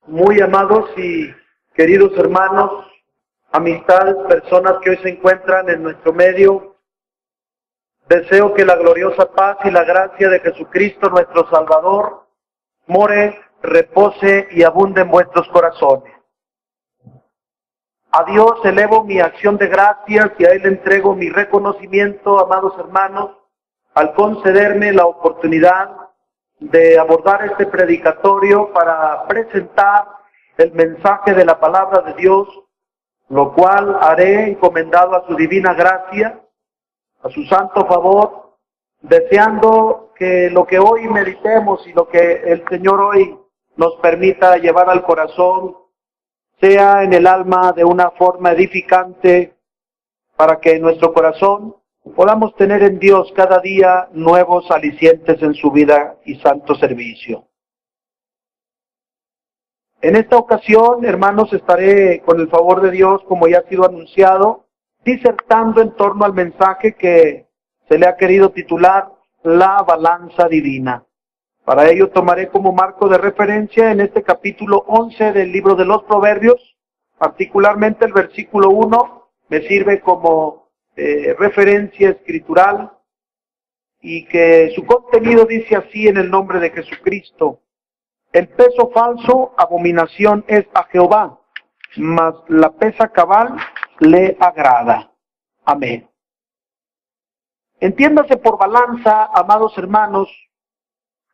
Muy amados y queridos hermanos, amistades, personas que hoy se encuentran en nuestro medio, deseo que la gloriosa paz y la gracia de Jesucristo nuestro Salvador more, repose y abunde en vuestros corazones. A Dios elevo mi acción de gracias y a Él entrego mi reconocimiento, amados hermanos, al concederme la oportunidad de abordar este predicatorio para presentar el mensaje de la palabra de Dios, lo cual haré encomendado a su divina gracia, a su santo favor, deseando que lo que hoy meditemos y lo que el Señor hoy nos permita llevar al corazón sea en el alma de una forma edificante, para que en nuestro corazón podamos tener en Dios cada día nuevos alicientes en su vida y santo servicio. En esta ocasión, hermanos, estaré con el favor de Dios, como ya ha sido anunciado, disertando en torno al mensaje que se le ha querido titular La Balanza Divina. Para ello tomaré como marco de referencia en este capítulo 11 del libro de los Proverbios, particularmente el versículo 1, me sirve como referencia escritural, y que su contenido dice así en el nombre de Jesucristo: el peso falso abominación es a Jehová, mas la pesa cabal le agrada. Amén. Entiéndase por balanza, amados hermanos,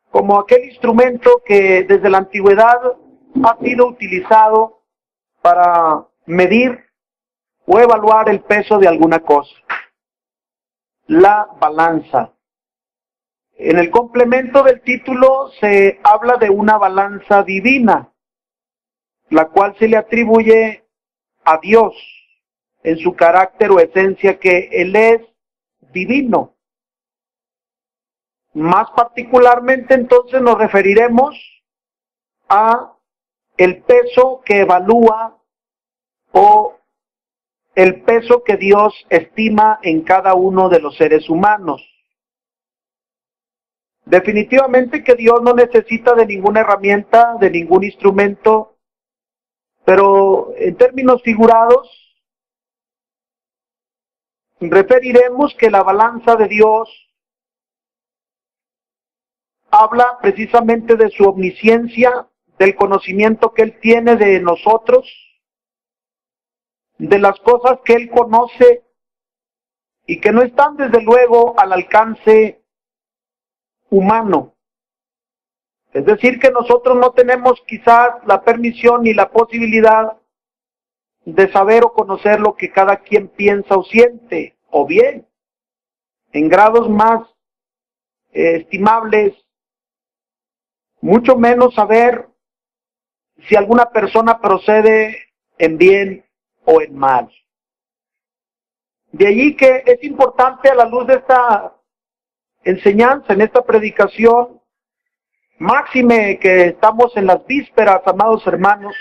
como aquel instrumento que desde la antigüedad ha sido utilizado para medir o evaluar el peso de alguna cosa. La balanza. En el complemento del título se habla de una balanza divina, la cual se le atribuye a Dios en su carácter o esencia, que Él es divino. Más particularmente entonces nos referiremos a el peso que evalúa o el peso que Dios estima en cada uno de los seres humanos. Definitivamente que Dios no necesita de ninguna herramienta, de ningún instrumento, pero en términos figurados referiremos que la balanza de Dios habla precisamente de su omnisciencia, del conocimiento que Él tiene de nosotros, de las cosas que Él conoce y que no están desde luego al alcance humano. Es decir, que nosotros no tenemos quizás la permisión ni la posibilidad de saber o conocer lo que cada quien piensa o siente, o bien, en grados más estimables, mucho menos saber si alguna persona procede en bien o en mal. De allí que es importante, a la luz de esta enseñanza, en esta predicación, máxime que estamos en las vísperas, amados hermanos,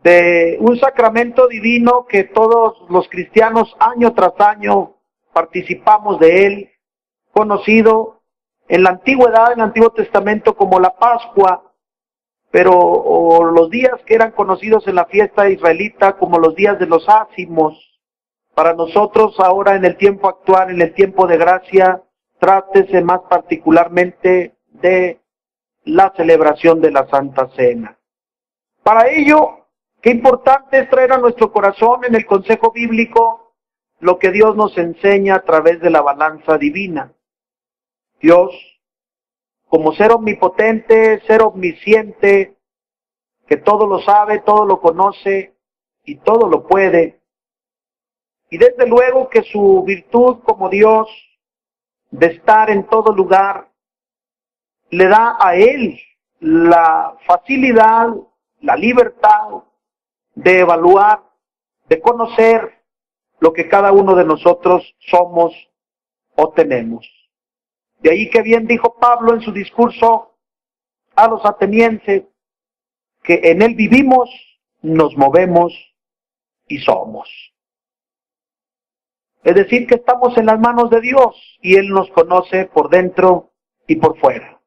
de un sacramento divino que todos los cristianos año tras año participamos de él, conocido en la antigüedad, en el Antiguo Testamento, como la Pascua, pero los días que eran conocidos en la fiesta israelita como los días de los ácimos. Para nosotros ahora, en el tiempo actual, en el tiempo de gracia, trátese más particularmente de la celebración de la Santa Cena. Para ello, qué importante es traer a nuestro corazón en el consejo bíblico lo que Dios nos enseña a través de la balanza divina. Dios, como ser omnipotente, ser omnisciente, que todo lo sabe, todo lo conoce y todo lo puede, y desde luego que su virtud como Dios de estar en todo lugar le da a Él la facilidad, la libertad de evaluar, de conocer lo que cada uno de nosotros somos o tenemos. De ahí que bien dijo Pablo en su discurso a los atenienses, que en Él vivimos, nos movemos y somos. Es decir, que estamos en las manos de Dios y Él nos conoce por dentro y por fuera.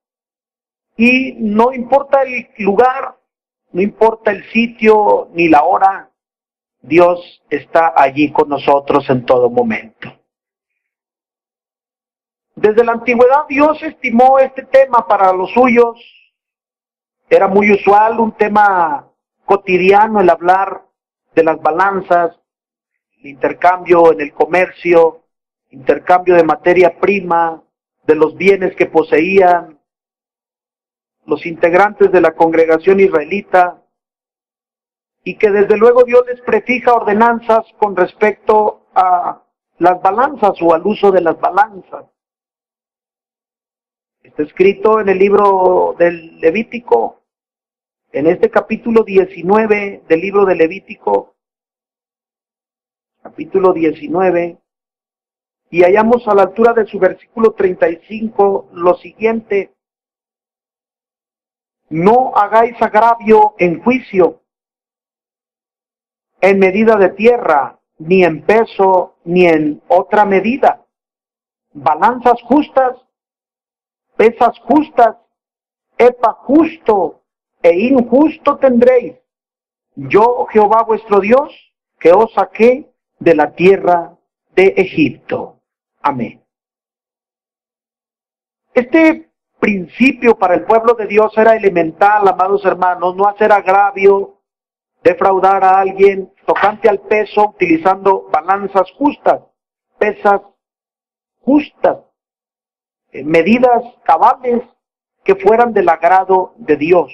Y no importa el lugar no importa el sitio ni la hora, Dios está allí con nosotros en todo momento. Desde la antigüedad Dios estimó este tema para los suyos. Era muy usual, un tema cotidiano, el hablar de las balanzas, el intercambio en el comercio, intercambio de materia prima, de los bienes que poseían los integrantes de la congregación israelita, y que desde luego Dios les prefija ordenanzas con respecto a las balanzas o al uso de las balanzas. Está escrito en el libro del Levítico, en este capítulo 19 del libro de Levítico, capítulo 19, y hallamos a la altura de su versículo 35 lo siguiente: no hagáis agravio en juicio, en medida de tierra, ni en peso, ni en otra medida. Balanzas justas, pesas justas, epa justo e injusto tendréis. Yo, Jehová vuestro Dios, que os saqué de la tierra de Egipto. Amén. Este principio para el pueblo de Dios era elemental, amados hermanos: no hacer agravio, defraudar a alguien tocante al peso, utilizando balanzas justas, pesas justas, medidas cabales que fueran del agrado de Dios.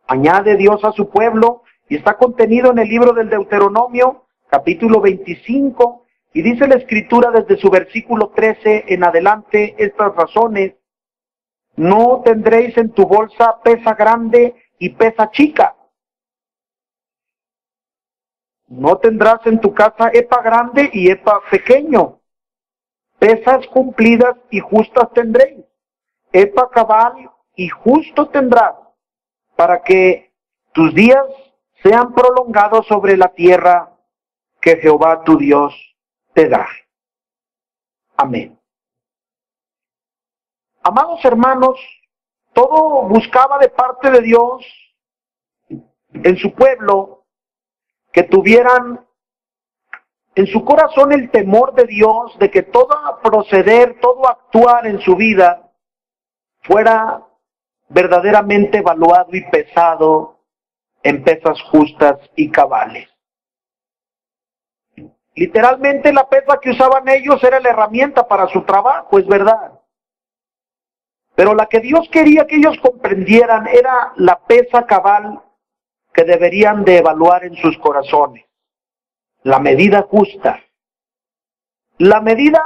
Añade Dios a su pueblo, y está contenido en el libro del Deuteronomio, capítulo 25, y dice la Escritura desde su versículo 13 en adelante estas razones: no tendréis en tu bolsa pesa grande y pesa chica. No tendrás en tu casa epa grande y epa pequeño. Pesas cumplidas y justas tendréis. Epa cabal y justo tendrás, para que tus días sean prolongados sobre la tierra que Jehová tu Dios te da. Amén. Amados hermanos, todo buscaba de parte de Dios en su pueblo que tuvieran en su corazón el temor de Dios, de que todo proceder, todo actuar en su vida fuera verdaderamente evaluado y pesado en pesas justas y cabales. Literalmente la pesa que usaban ellos era la herramienta para su trabajo, es verdad. Pero la que Dios quería que ellos comprendieran era la pesa cabal que deberían de evaluar en sus corazones. La medida justa. La medida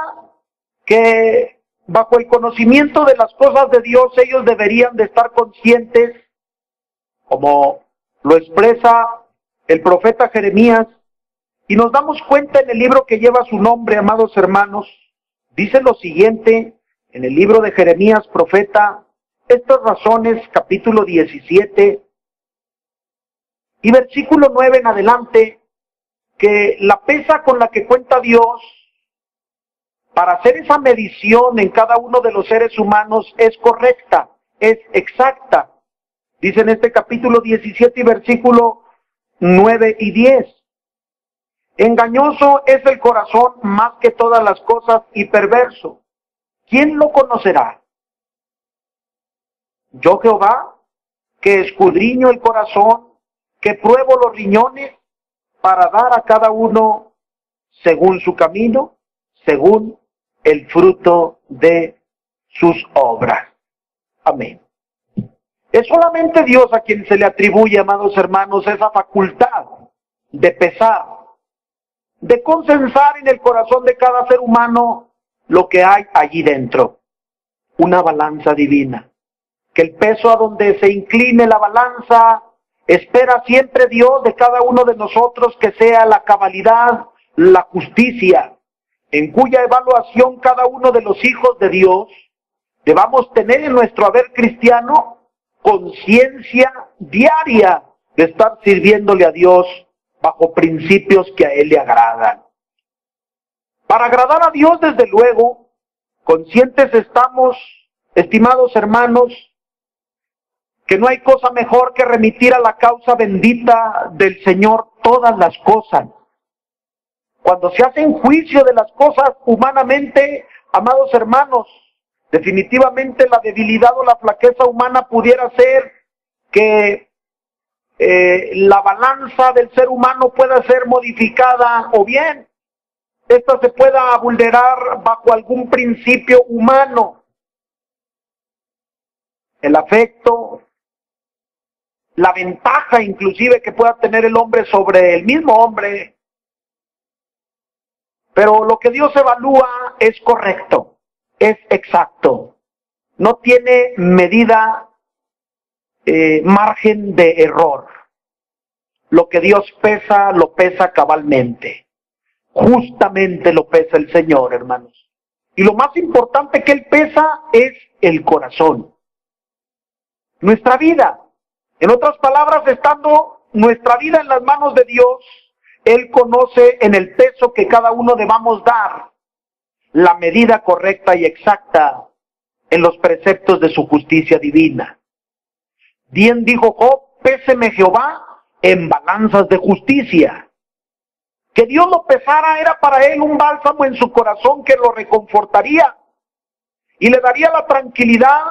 que bajo el conocimiento de las cosas de Dios ellos deberían de estar conscientes, como lo expresa el profeta Jeremías, y nos damos cuenta en el libro que lleva su nombre, amados hermanos. Dice lo siguiente en el libro de Jeremías, profeta, estas razones, capítulo 17 y versículo 9 en adelante, que la pesa con la que cuenta Dios para hacer esa medición en cada uno de los seres humanos es correcta, es exacta. Dice en este capítulo 17 y versículo 9 y 10. Engañoso es el corazón más que todas las cosas y perverso. ¿Quién lo conocerá? Yo, Jehová, que escudriño el corazón, que pruebo los riñones, para dar a cada uno según su camino, según el fruto de sus obras. Amén. Es solamente Dios a quien se le atribuye, amados hermanos, esa facultad de pesar, de consensar en el corazón de cada ser humano lo que hay allí dentro. Una balanza divina. Que el peso a donde se incline la balanza, espera siempre Dios de cada uno de nosotros que sea la cabalidad, la justicia, en cuya evaluación cada uno de los hijos de Dios debamos tener en nuestro haber cristiano conciencia diaria de estar sirviéndole a Dios bajo principios que a Él le agradan. Para agradar a Dios, desde luego, conscientes estamos, estimados hermanos, que no hay cosa mejor que remitir a la causa bendita del Señor todas las cosas. Cuando se hace un juicio de las cosas humanamente, amados hermanos, definitivamente la debilidad o la flaqueza humana pudiera ser que la balanza del ser humano pueda ser modificada, o bien esta se pueda vulnerar bajo algún principio humano. El afecto, la ventaja inclusive que pueda tener el hombre sobre el mismo hombre. Pero lo que Dios evalúa es correcto, es exacto. No tiene medida, margen de error. Lo que Dios pesa, lo pesa cabalmente. Justamente lo pesa el Señor, hermanos. Y lo más importante que Él pesa es el corazón. Nuestra vida. En otras palabras, estando nuestra vida en las manos de Dios, Él conoce en el peso que cada uno debamos dar la medida correcta y exacta en los preceptos de su justicia divina. Bien dijo Job, péseme Jehová en balanzas de justicia. Que Dios lo pesara era para él un bálsamo en su corazón que lo reconfortaría y le daría la tranquilidad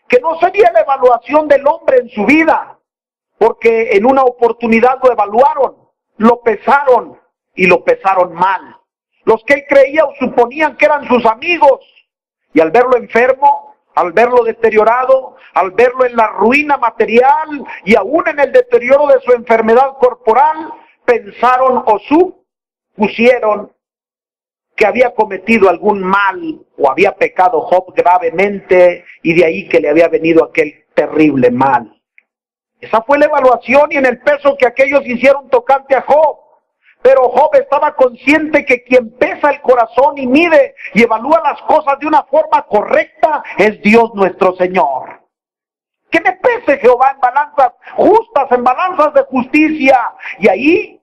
que no sería la evaluación del hombre en su vida, porque en una oportunidad lo evaluaron, lo pesaron y lo pesaron mal. Los que él creía o suponían que eran sus amigos, y al verlo enfermo, al verlo deteriorado, al verlo en la ruina material y aún en el deterioro de su enfermedad corporal, pensaron o supusieron que había cometido algún mal o había pecado Job gravemente y de ahí que le había venido aquel terrible mal. Esa fue la evaluación y en el peso que aquellos hicieron tocante a Job. Pero Job estaba consciente que quien pesa el corazón y mide y evalúa las cosas de una forma correcta es Dios nuestro Señor. Que me pese Jehová en balanzas justas, en balanzas de justicia. Y ahí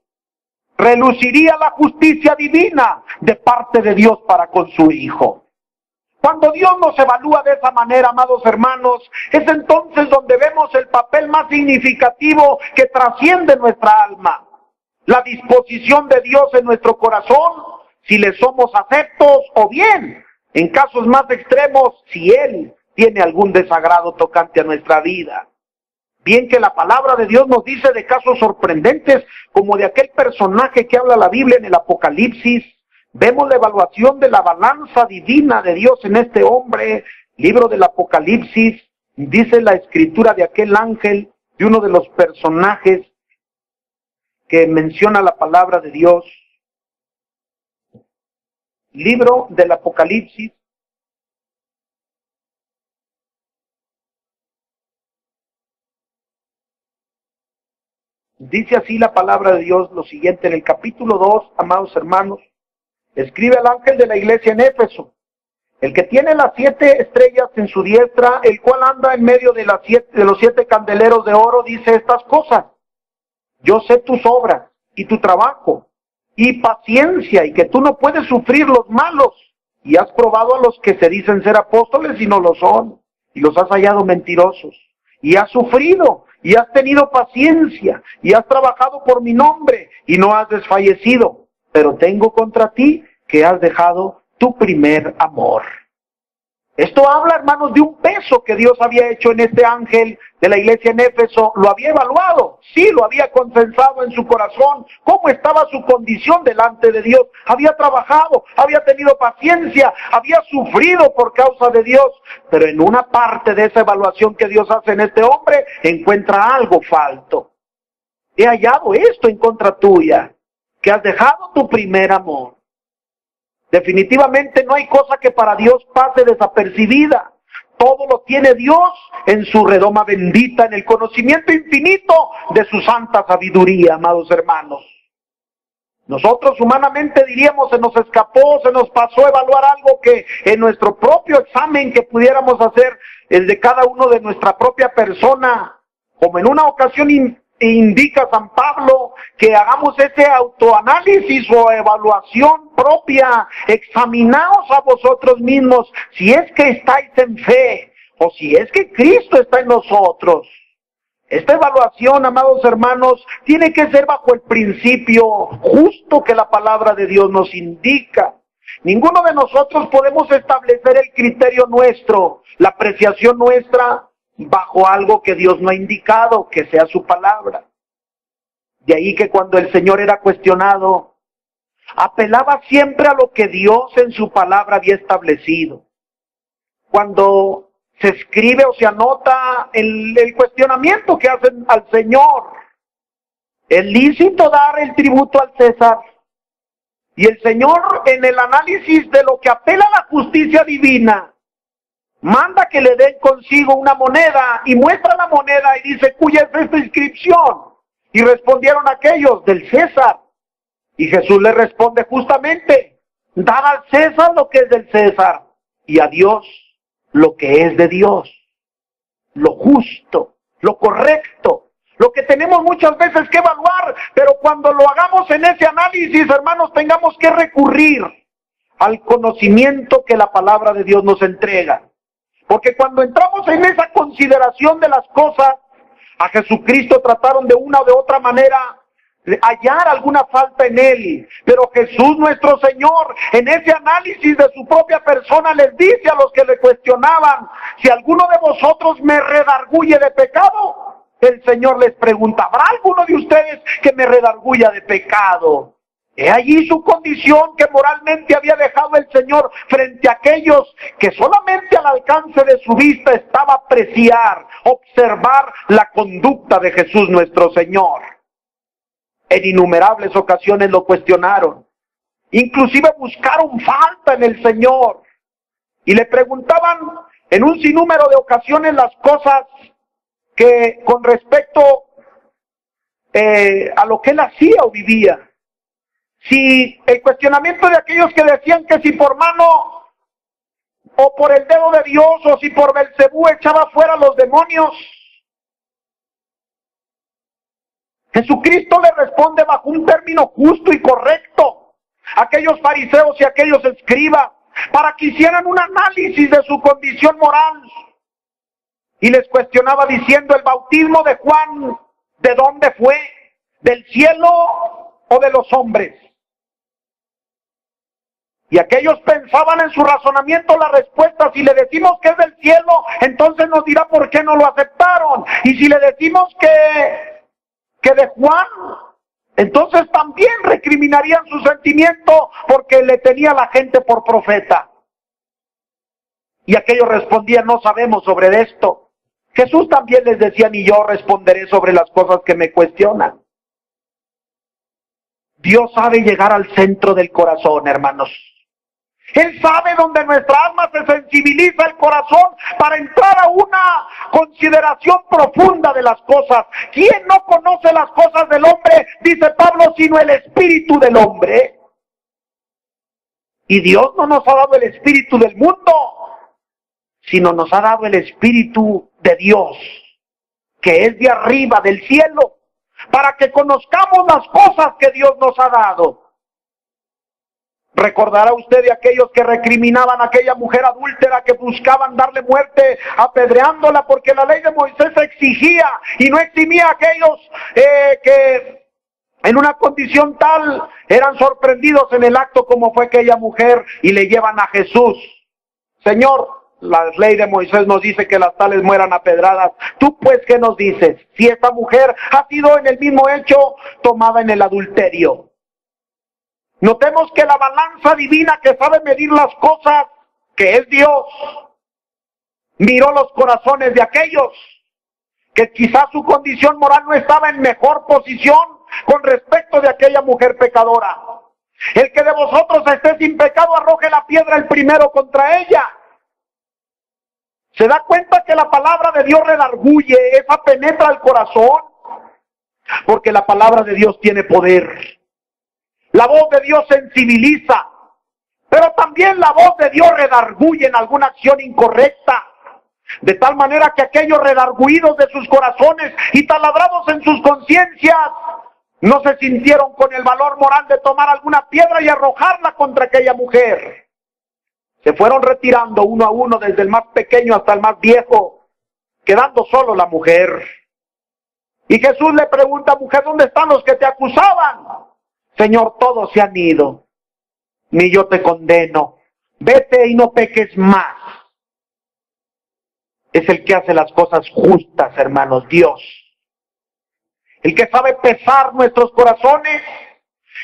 reluciría la justicia divina de parte de Dios para con su Hijo. Cuando Dios nos evalúa de esa manera, amados hermanos, es entonces donde vemos el papel más significativo que trasciende nuestra alma. La disposición de Dios en nuestro corazón, si le somos aceptos, o bien, en casos más extremos, si Él tiene algún desagrado tocante a nuestra vida. Bien que la palabra de Dios nos dice de casos sorprendentes, como de aquel personaje que habla la Biblia en el Apocalipsis. Vemos la evaluación de la balanza divina de Dios en este hombre. Libro del Apocalipsis, dice la escritura de aquel ángel, de uno de los personajes que menciona la palabra de Dios. Libro del Apocalipsis. Dice así la palabra de Dios lo siguiente en el capítulo 2, amados hermanos. Escribe al ángel de la iglesia en Éfeso, el que tiene las 7 estrellas en su diestra, el cual anda en medio de los 7 candeleros de oro, dice estas cosas. Yo sé tus obras y tu trabajo y paciencia y que tú no puedes sufrir los malos y has probado a los que se dicen ser apóstoles y no lo son y los has hallado mentirosos y has sufrido y has tenido paciencia y has trabajado por mi nombre y no has desfallecido, pero tengo contra ti que has dejado tu primer amor. Esto habla, hermanos, de un peso que Dios había hecho en este ángel de la iglesia en Éfeso. Lo había evaluado, sí, lo había consensado en su corazón, cómo estaba su condición delante de Dios. Había trabajado, había tenido paciencia, había sufrido por causa de Dios. Pero en una parte de esa evaluación que Dios hace en este hombre, encuentra algo falto. He hallado esto en contra tuya, que has dejado tu primer amor. Definitivamente no hay cosa que para Dios pase desapercibida. Todo lo tiene Dios en su redoma bendita, en el conocimiento infinito de su santa sabiduría, amados hermanos. Nosotros humanamente diríamos, se nos escapó, se nos pasó a evaluar algo que en nuestro propio examen que pudiéramos hacer de cada uno de nuestra propia persona, como en una ocasión indica San Pablo, que hagamos ese autoanálisis o evaluación propia. Examinaos a vosotros mismos si es que estáis en fe o si es que Cristo está en nosotros. Esta evaluación, amados hermanos, tiene que ser bajo el principio justo que la palabra de Dios nos indica. Ninguno de nosotros podemos establecer el criterio nuestro, la apreciación nuestra, bajo algo que Dios no ha indicado, que sea su palabra. De ahí que cuando el Señor era cuestionado, apelaba siempre a lo que Dios en su palabra había establecido. Cuando se escribe o se anota el cuestionamiento que hacen al Señor, ¿es lícito dar el tributo al César? Y el Señor, en el análisis de lo que apela a la justicia divina, manda que le den consigo una moneda y muestra la moneda y dice, ¿cuya es esta inscripción? Y respondieron aquellos, del César. Y Jesús le responde justamente, dad al César lo que es del César y a Dios lo que es de Dios. Lo justo, lo correcto, lo que tenemos muchas veces que evaluar, pero cuando lo hagamos en ese análisis, hermanos, tengamos que recurrir al conocimiento que la palabra de Dios nos entrega. Porque cuando entramos en esa consideración de las cosas, a Jesucristo trataron de una o de otra manera hallar alguna falta en él, pero Jesús nuestro Señor en ese análisis de su propia persona les dice a los que le cuestionaban, si alguno de vosotros me redarguye de pecado, el Señor les pregunta, ¿habrá alguno de ustedes que me redarguya de pecado? He allí su condición que moralmente había dejado el Señor frente a aquellos que solamente al alcance de su vista estaba apreciar, observar la conducta de Jesús nuestro Señor. En innumerables ocasiones lo cuestionaron, inclusive buscaron falta en el Señor y le preguntaban en un sinnúmero de ocasiones las cosas que con respecto a lo que él hacía o vivía. Si el cuestionamiento de aquellos que decían que si por mano o por el dedo de Dios o si por Belcebú echaba fuera los demonios, Jesucristo le responde bajo un término justo y correcto a aquellos fariseos y aquellos escribas para que hicieran un análisis de su condición moral. Y les cuestionaba diciendo, ¿el bautismo de Juan de dónde fue? ¿Del cielo o de los hombres? Y aquellos pensaban en su razonamiento la respuesta, si le decimos que es del cielo, entonces nos dirá por qué no lo aceptaron. Y si le decimos que de Juan, entonces también recriminarían su sentimiento porque le tenía la gente por profeta. Y aquellos respondían, no sabemos sobre esto. Jesús también les decía, ni yo responderé sobre las cosas que me cuestionan. Dios sabe llegar al centro del corazón, hermanos. Él sabe donde nuestra alma se sensibiliza el corazón para entrar a una consideración profunda de las cosas. ¿Quién no conoce las cosas del hombre? Dice Pablo, sino el espíritu del hombre. Y Dios no nos ha dado el espíritu del mundo, sino nos ha dado el espíritu de Dios, que es de arriba, del cielo, para que conozcamos las cosas que Dios nos ha dado. Recordará usted de aquellos que recriminaban a aquella mujer adúltera que buscaban darle muerte apedreándola porque la ley de Moisés exigía y no eximía a aquellos que en una condición tal eran sorprendidos en el acto como fue aquella mujer y le llevan a Jesús. Señor, la ley de Moisés nos dice que las tales mueran apedradas. ¿Tú pues qué nos dices? Si esta mujer ha sido en el mismo hecho tomada en el adulterio. Notemos que la balanza divina que sabe medir las cosas, que es Dios, miró los corazones de aquellos que quizás su condición moral no estaba en mejor posición con respecto de aquella mujer pecadora. El que de vosotros esté sin pecado arroje la piedra el primero contra ella. ¿Se da cuenta que la palabra de Dios redarguye, esa penetra el corazón? Porque la palabra de Dios tiene poder. La voz de Dios sensibiliza, pero también la voz de Dios redarguye en alguna acción incorrecta. De tal manera que aquellos redarguidos de sus corazones y taladrados en sus conciencias, no se sintieron con el valor moral de tomar alguna piedra y arrojarla contra aquella mujer. Se fueron retirando uno a uno, desde el más pequeño hasta el más viejo, quedando solo la mujer. Y Jesús le pregunta: mujer, ¿dónde están los que te acusaban? Señor, todos se han ido, ni yo te condeno. Vete y no peques más. Es el que hace las cosas justas, hermanos, Dios. El que sabe pesar nuestros corazones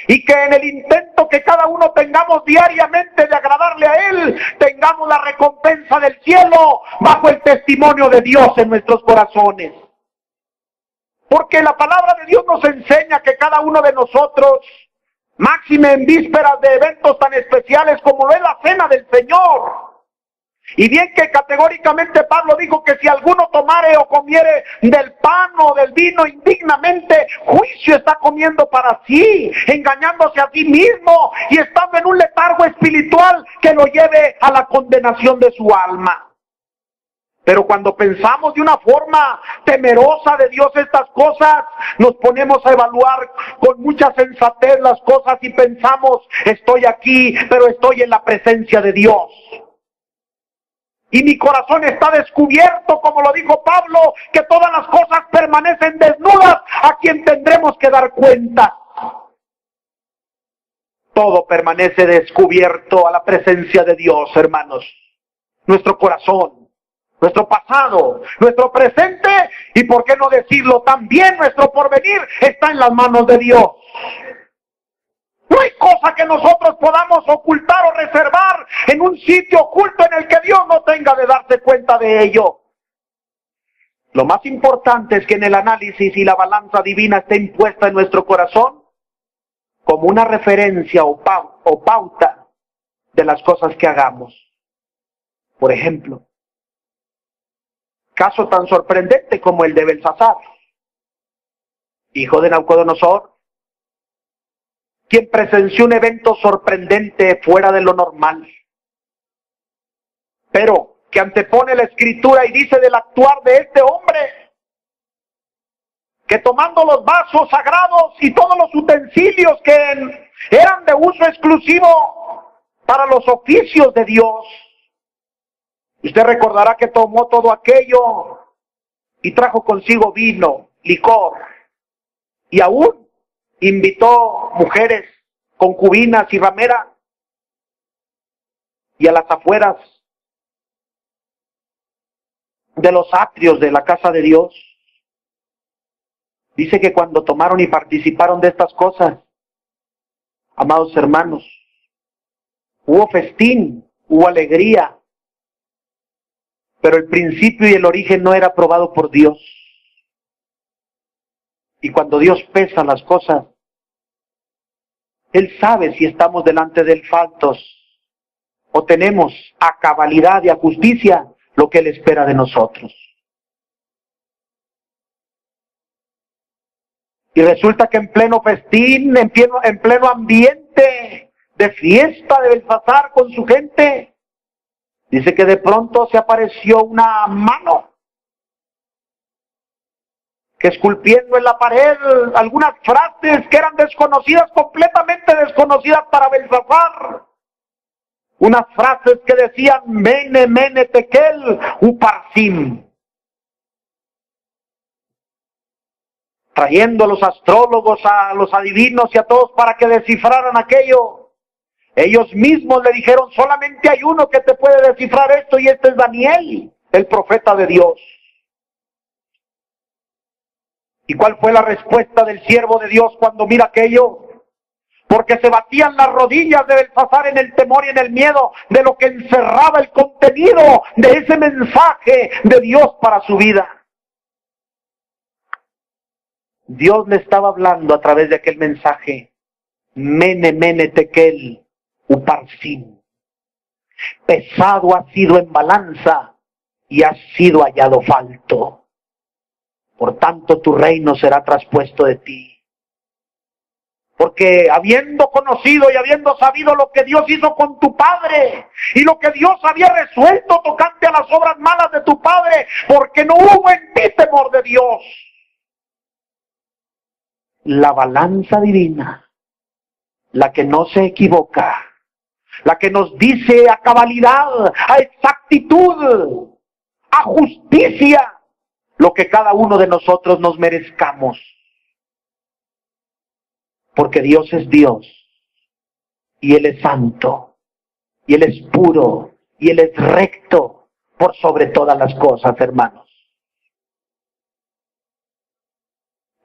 y que en el intento que cada uno tengamos diariamente de agradarle a Él, tengamos la recompensa del cielo bajo el testimonio de Dios en nuestros corazones. Porque la palabra de Dios nos enseña que cada uno de nosotros, máxime en vísperas de eventos tan especiales como lo es la cena del Señor, y bien que categóricamente Pablo dijo que si alguno tomare o comiere del pan o del vino indignamente, juicio está comiendo para sí, engañándose a sí mismo y estando en un letargo espiritual que lo lleve a la condenación de su alma. Pero cuando pensamos de una forma temerosa de Dios estas cosas, nos ponemos a evaluar con mucha sensatez las cosas y pensamos: estoy aquí, pero estoy en la presencia de Dios. Y mi corazón está descubierto, como lo dijo Pablo, que todas las cosas permanecen desnudas a quien tendremos que dar cuenta. Todo permanece descubierto a la presencia de Dios, hermanos. Nuestro corazón, nuestro pasado, nuestro presente y, por qué no decirlo, también nuestro porvenir está en las manos de Dios. No hay cosa que nosotros podamos ocultar o reservar en un sitio oculto en el que Dios no tenga de darse cuenta de ello. Lo más importante es que en el análisis y la balanza divina esté impuesta en nuestro corazón como una referencia o pauta de las cosas que hagamos. Por ejemplo, caso tan sorprendente como el de Belsasar, hijo de Nabucodonosor, quien presenció un evento sorprendente fuera de lo normal, pero que antepone la Escritura y dice del actuar de este hombre, que tomando los vasos sagrados y todos los utensilios que eran de uso exclusivo para los oficios de Dios, usted recordará que tomó todo aquello y trajo consigo vino, licor, y aún invitó mujeres, concubinas y rameras, y a las afueras de los atrios de la casa de Dios. Dice que cuando tomaron y participaron de estas cosas, amados hermanos, hubo festín, hubo alegría, pero el principio y el origen no era aprobado por Dios. Y cuando Dios pesa las cosas, Él sabe si estamos delante de Él faltos o tenemos a cabalidad y a justicia lo que Él espera de nosotros. Y resulta que en pleno festín, en pleno ambiente de fiesta de Belsasar con su gente, dice que de pronto se apareció una mano que, esculpiendo en la pared algunas frases que eran desconocidas, completamente desconocidas para Belsasar, unas frases que decían: Mene, Mene, Tekel, Uparsim, trayendo a los astrólogos, a los adivinos y a todos para que descifraran aquello. Ellos mismos le dijeron: solamente hay uno que te puede descifrar esto, y este es Daniel, el profeta de Dios. ¿Y cuál fue la respuesta del siervo de Dios cuando mira aquello? Porque se batían las rodillas de Belsasar en el temor y en el miedo de lo que encerraba el contenido de ese mensaje de Dios para su vida. Dios le estaba hablando a través de aquel mensaje: Mene, Mene, Tekel, Uparsim. Pesado has sido en balanza y has sido hallado falto. Por tanto, tu reino será traspuesto de ti. Porque habiendo conocido y habiendo sabido lo que Dios hizo con tu padre y lo que Dios había resuelto tocante a las obras malas de tu padre, porque no hubo en ti temor de Dios. La balanza divina, la que no se equivoca, la que nos dice a cabalidad, a exactitud, a justicia, lo que cada uno de nosotros nos merezcamos. Porque Dios es Dios, y Él es santo, y Él es puro, y Él es recto por sobre todas las cosas, hermanos.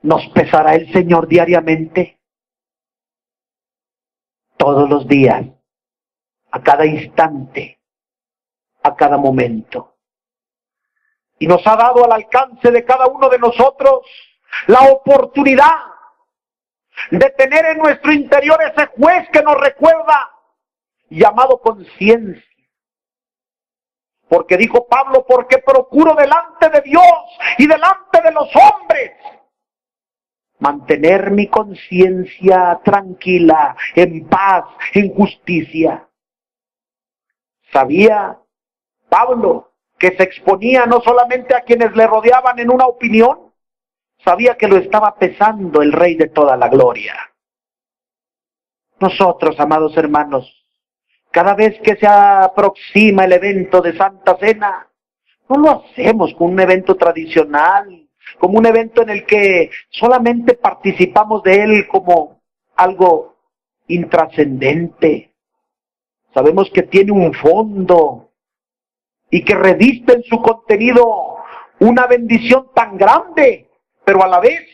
¿Nos pesará el Señor diariamente? Todos los días, a cada instante, a cada momento. Y nos ha dado al alcance de cada uno de nosotros la oportunidad de tener en nuestro interior ese juez que nos recuerda, llamado conciencia. Porque dijo Pablo, porque procuro delante de Dios y delante de los hombres mantener mi conciencia tranquila, en paz, en justicia. Sabía Pablo que se exponía no solamente a quienes le rodeaban en una opinión, sabía que lo estaba pesando el Rey de toda la gloria. Nosotros, amados hermanos, cada vez que se aproxima el evento de Santa Cena, no lo hacemos como un evento tradicional, como un evento en el que solamente participamos de él como algo intrascendente. Sabemos que tiene un fondo y que reviste en su contenido una bendición tan grande, pero a la vez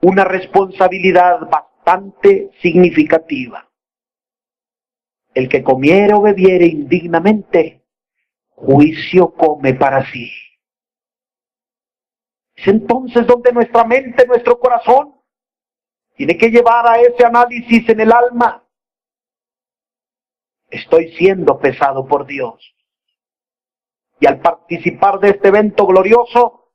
una responsabilidad bastante significativa. El que comiere o bebiere indignamente, juicio come para sí. Es entonces donde nuestra mente, nuestro corazón, tiene que llevar a ese análisis en el alma. Estoy siendo pesado por Dios. Y al participar de este evento glorioso,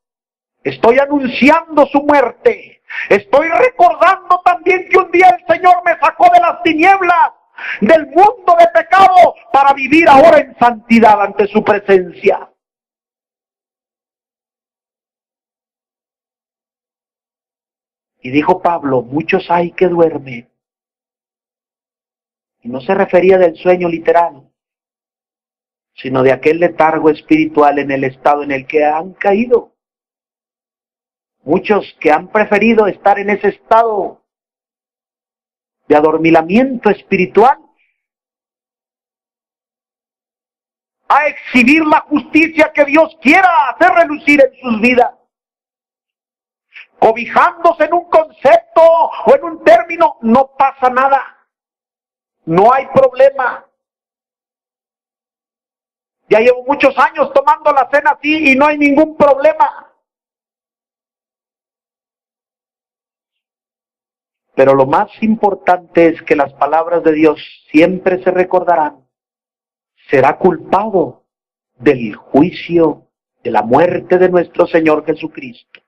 estoy anunciando su muerte. Estoy recordando también que un día el Señor me sacó de las tinieblas, del mundo de pecado, para vivir ahora en santidad ante su presencia. Y dijo Pablo, muchos hay que duermen. Y no se refería del sueño literal, sino de aquel letargo espiritual en el estado en el que han caído. Muchos que han preferido estar en ese estado de adormilamiento espiritual a exhibir la justicia que Dios quiera hacer relucir en sus vidas, cobijándose en un concepto o en un término. No pasa nada, no hay problema. Ya llevo muchos años tomando la cena así y no hay ningún problema. Pero lo más importante es que las palabras de Dios siempre se recordarán. Será culpado del juicio, de la muerte de nuestro Señor Jesucristo.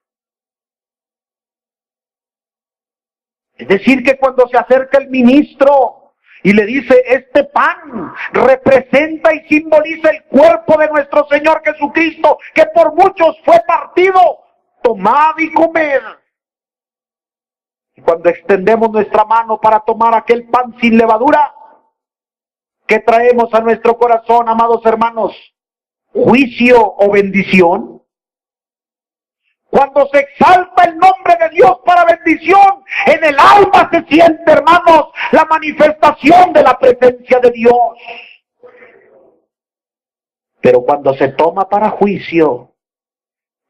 Es decir, que cuando se acerca el ministro y le dice, este pan representa y simboliza el cuerpo de nuestro Señor Jesucristo, que por muchos fue partido, tomad y comed. Y cuando extendemos nuestra mano para tomar aquel pan sin levadura, ¿qué traemos a nuestro corazón, amados hermanos? ¿Juicio o bendición? Cuando se exalta el nombre de Dios para bendición, en el alma se siente, hermanos, la manifestación de la presencia de Dios. Pero cuando se toma para juicio,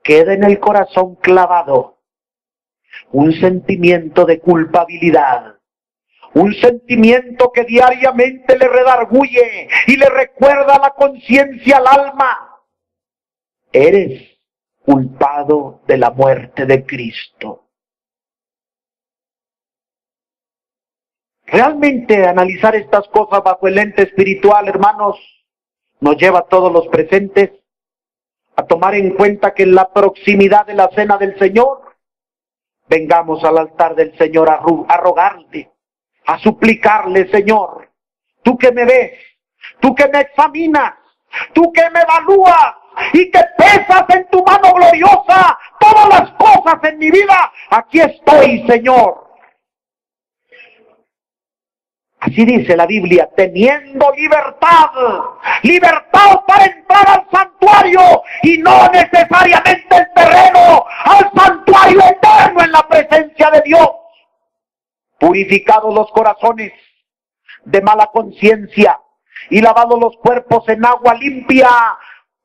queda en el corazón clavado un sentimiento de culpabilidad, un sentimiento que diariamente le redarguye y le recuerda la conciencia al alma. Eres culpado de la muerte de Cristo. Realmente analizar estas cosas bajo el lente espiritual, hermanos, nos lleva a todos los presentes a tomar en cuenta que en la proximidad de la cena del Señor, vengamos al altar del Señor a rogarle, a suplicarle, Señor, tú que me ves, tú que me examinas, tú que me evalúas y que pesas en tu mano gloriosa todas las cosas en mi vida, aquí estoy, Señor. Así dice la Biblia, teniendo libertad, libertad para entrar al santuario y no necesariamente el terreno, al santuario eterno en la presencia de Dios. Purificados los corazones de mala conciencia y lavados los cuerpos en agua limpia,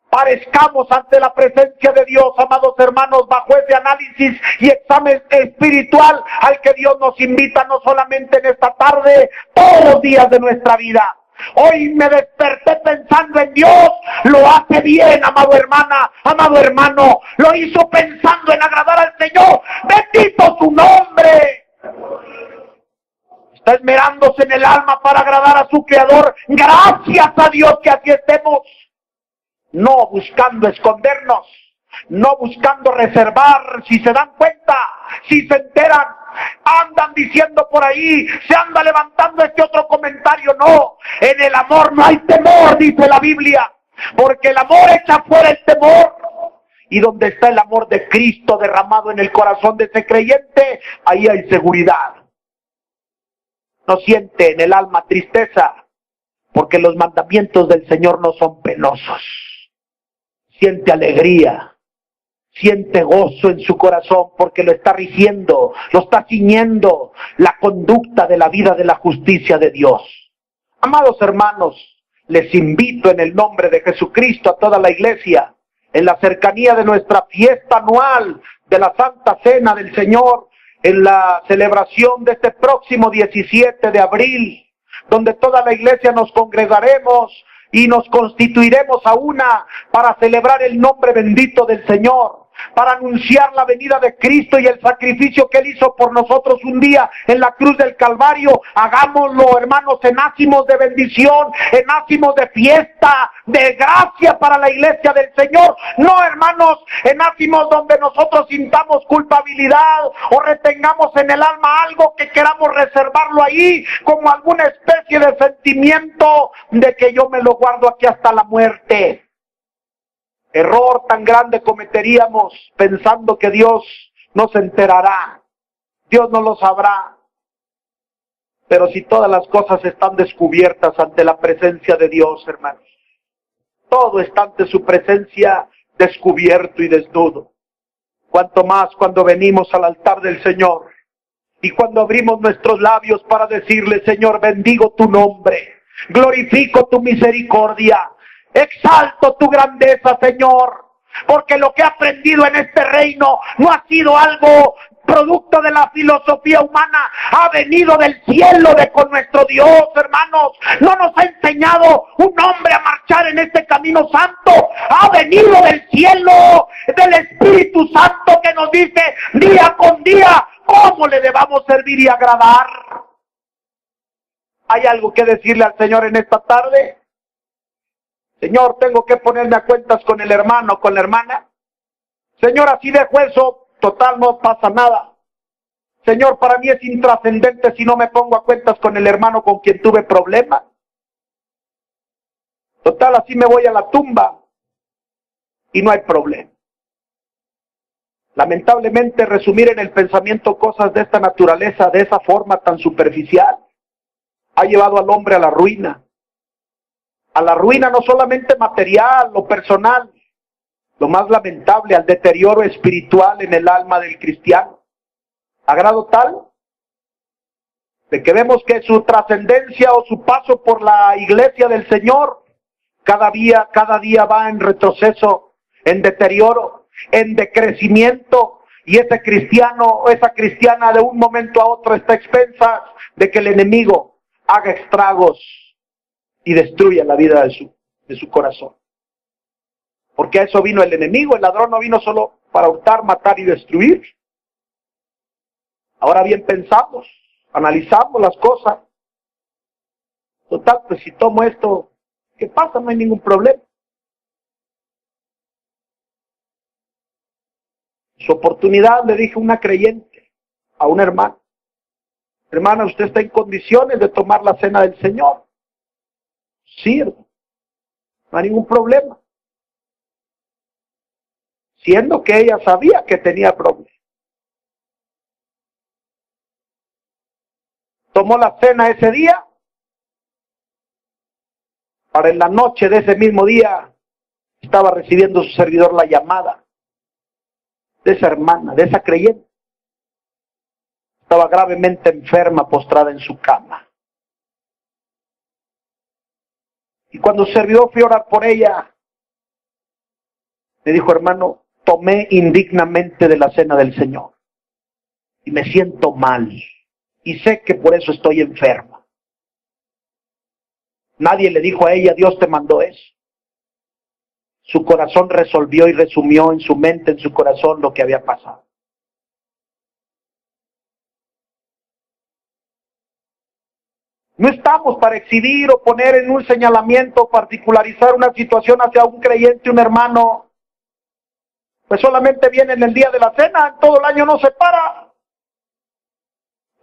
parezcamos ante la presencia de Dios, amados hermanos, bajo ese análisis y examen espiritual al que Dios nos invita no solamente en esta tarde, todos los días de nuestra vida. Hoy me desperté pensando en Dios, lo hace bien, amado hermana, amado hermano, lo hizo pensando en agradar al Señor, bendito su nombre. Está esmerándose en el alma para agradar a su Creador, gracias a Dios que así estemos. No buscando escondernos, no buscando reservar, si se dan cuenta, si se enteran, andan diciendo por ahí, se anda levantando este otro comentario. No, en el amor no hay temor, dice la Biblia, porque el amor echa fuera el temor. Y donde está el amor de Cristo derramado en el corazón de ese creyente, ahí hay seguridad. No siente en el alma tristeza, porque los mandamientos del Señor no son penosos. Siente alegría, siente gozo en su corazón porque lo está rigiendo, lo está ciñendo la conducta de la vida de la justicia de Dios. Amados hermanos, les invito en el nombre de Jesucristo a toda la iglesia, en la cercanía de nuestra fiesta anual de la Santa Cena del Señor, en la celebración de este próximo 17 de abril, donde toda la iglesia nos congregaremos y nos constituiremos a una para celebrar el nombre bendito del Señor, para anunciar la venida de Cristo y el sacrificio que Él hizo por nosotros un día en la cruz del Calvario. Hagámoslo, hermanos, en ánimos de bendición, en ánimos de fiesta, de gracia para la iglesia del Señor. No, hermanos, en ánimos donde nosotros sintamos culpabilidad o retengamos en el alma algo que queramos reservarlo ahí como alguna especie de sentimiento de que yo me lo guardo aquí hasta la muerte. Error tan grande cometeríamos pensando que Dios no se enterará, Dios no lo sabrá. Pero si todas las cosas están descubiertas ante la presencia de Dios, hermanos, todo está ante su presencia descubierto y desnudo. Cuanto más cuando venimos al altar del Señor y cuando abrimos nuestros labios para decirle: Señor, bendigo tu nombre, glorifico tu misericordia, exalto tu grandeza, Señor, porque lo que he aprendido en este reino no ha sido algo producto de la filosofía humana, ha venido del cielo de con nuestro Dios, hermanos. No nos ha enseñado un hombre a marchar en este camino santo, ha venido del cielo, del Espíritu Santo, que nos dice día con día cómo le debamos servir y agradar. ¿Hay algo que decirle al Señor en esta tarde? Señor, tengo que ponerme a cuentas con el hermano, con la hermana. Señor, así dejo eso, total, no pasa nada. Señor, para mí es intrascendente si no me pongo a cuentas con el hermano con quien tuve problemas. Total, así me voy a la tumba y no hay problema. Lamentablemente, resumir en el pensamiento cosas de esta naturaleza, de esa forma tan superficial, ha llevado al hombre a la ruina. A la ruina no solamente material o personal, lo más lamentable, al deterioro espiritual en el alma del cristiano. A grado tal de que vemos que su trascendencia o su paso por la iglesia del Señor cada día va en retroceso, en deterioro, en decrecimiento, y ese cristiano o esa cristiana de un momento a otro está a expensas de que el enemigo haga estragos y destruya la vida de su corazón. Porque a eso vino el enemigo. El ladrón no vino solo para hurtar, matar y destruir. Ahora bien, pensamos, analizamos las cosas. Total, pues si tomo esto, ¿qué pasa? No hay ningún problema. Su oportunidad, le dije a una creyente, a una hermana: hermana, usted está en condiciones de tomar la cena del Señor. Sí, no hay ningún problema. Siendo que ella sabía que tenía problemas. Tomó la cena ese día Para en la noche de ese mismo día, estaba recibiendo su servidor la llamada de esa hermana, de esa creyente. Estaba gravemente enferma, postrada en su cama. Y cuando su servidor fue a orar por ella, me dijo: hermano, tomé indignamente de la cena del Señor y me siento mal y sé que por eso estoy enferma. Nadie le dijo a ella: Dios te mandó eso. Su corazón resolvió y resumió en su mente, en su corazón, lo que había pasado. No estamos para exhibir o poner en un señalamiento o particularizar una situación hacia un creyente, un hermano. Pues solamente viene en el día de la cena, todo el año no se para.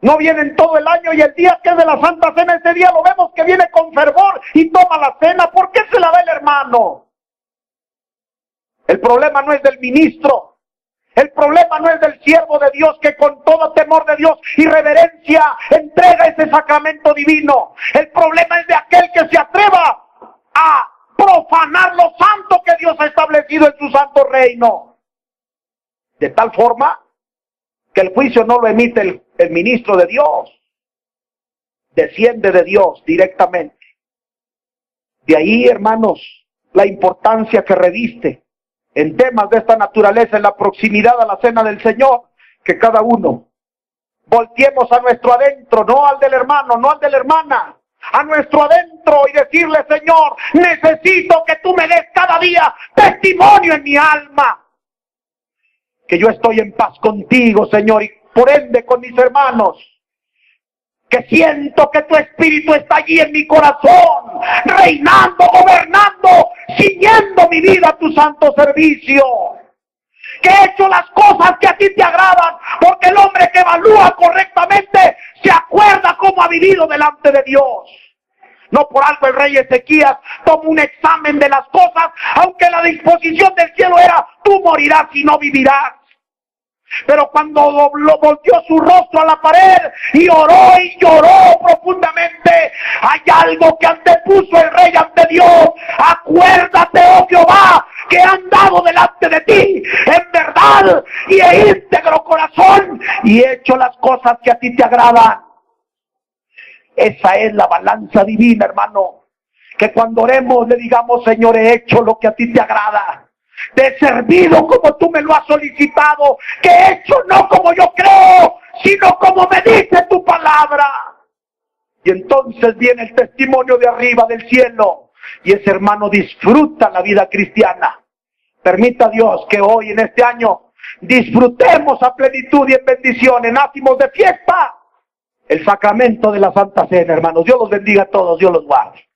No vienen todo el año y el día que es de la Santa Cena, ese día lo vemos que viene con fervor y toma la cena. ¿Por qué se la da el hermano? El problema no es del ministro. El problema no es del siervo de Dios que con todo temor de Dios y reverencia entrega ese sacramento divino. El problema es de aquel que se atreva a profanar lo santo que Dios ha establecido en su santo reino. De tal forma que el juicio no lo emite el ministro de Dios. Desciende de Dios directamente. De ahí, hermanos, la importancia que reviste en temas de esta naturaleza, en la proximidad a la cena del Señor, que cada uno volteemos a nuestro adentro, no al del hermano, no al de la hermana, a nuestro adentro y decirle: Señor, necesito que tú me des cada día testimonio en mi alma, que yo estoy en paz contigo, Señor, y por ende con mis hermanos, que siento que tu Espíritu está allí en mi corazón, reinando, gobernando, ciñendo mi vida a tu santo servicio. Que he hecho las cosas que a ti te agradan, porque el hombre que evalúa correctamente se acuerda cómo ha vivido delante de Dios. No por algo el rey Ezequías tomó un examen de las cosas, aunque la disposición del cielo era: tú morirás y no vivirás. Pero cuando volteó su rostro a la pared y oró y lloró profundamente, hay algo que antepuso el rey ante Dios: acuérdate, oh Jehová, que he andado delante de ti en verdad y he íntegro corazón y he hecho las cosas que a ti te agradan. Esa es la balanza divina, hermano. Que cuando oremos le digamos: Señor, he hecho lo que a ti te agrada. Te he servido como tú me lo has solicitado. Que he hecho no como yo creo, sino como me dice tu palabra. Y entonces viene el testimonio de arriba del cielo. Y ese hermano disfruta la vida cristiana. Permita Dios que hoy, en este año, disfrutemos a plenitud y en bendición, en ácimos de fiesta, el sacramento de la Santa Cena, hermanos. Dios los bendiga a todos, Dios los guarde.